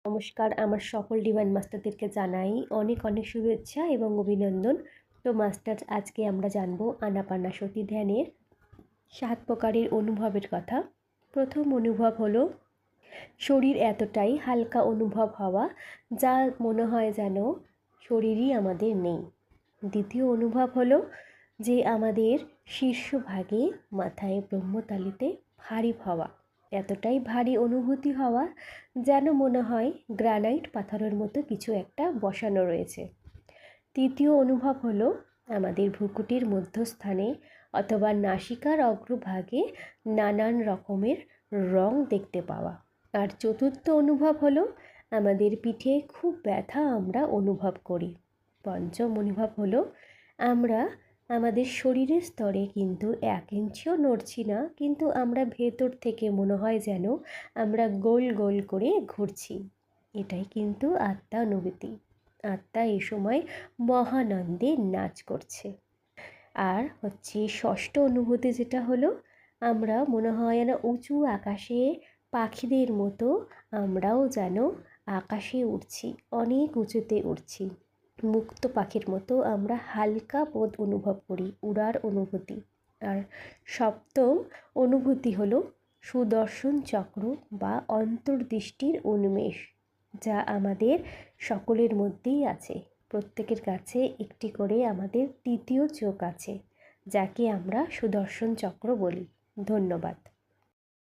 নমস্কার, আমার সকল ডিভাইন মাস্টারদেরকে জানাই অনেক অনেক শুভেচ্ছা এবং অভিনন্দন। তো মাস্টার, আজকে আমরা জানবো আনাপানাসতি ধ্যানের 7 প্রকারের অনুভবের কথা। প্রথম অনুভব হলো শরীর এতটাই হালকা অনুভব হওয়া, যা মনে হয় যেন শরীরই আমাদের নেই। দ্বিতীয় অনুভব হলো যে আমাদের শীর্ষভাগে মাথায় ব্রহ্মতালিতে ভারী হওয়া, এতটাই ভারী অনুভূতি হওয়া যেন মনে হয় গ্রানাইট পাথরের মতো কিছু একটা বসানো রয়েছে। তৃতীয় অনুভব হলো আমাদের ভ্রুকুটির মধ্যস্থানে অথবা নাসিকার অগ্রভাগে নানান রকমের রং দেখতে পাওয়া। আর চতুর্থ অনুভব হলো আমাদের পিঠে খুব ব্যথা আমরা অনুভব করি। পঞ্চম অনুভব হলো আমরা আমাদের শরীরের স্তরে কিন্তু 1 ইঞ্চিও নড়ছি না, কিন্তু আমরা ভেতর থেকে মনে হয় যেন আমরা গোল গোল করে ঘুরছি। এটাই কিন্তু আত্মা অনুভূতি। আত্মা এই সময় মহানন্দে নাচ করছে। আর হচ্ছে ষষ্ঠ অনুভূতি, যেটা হলো আমরা মনে হয় যেন উঁচু আকাশে পাখিদের মতো আমরাও যেন আকাশে উড়ছি, অনেক উঁচুতে উড়ছি, মুক্ত পাখির মতো আমরা হালকা বোধ অনুভব করি, উড়ার অনুভূতি। আর সপ্তম অনুভূতি হলো সুদর্শন চক্র বা অন্তর্দৃষ্টির উন্মেষ, যা আমাদের সকলের মধ্যেই আছে। প্রত্যেকের কাছে একটি করে আমাদের তৃতীয় চোখ আছে, যাকে আমরা সুদর্শন চক্র বলি। ধন্যবাদ।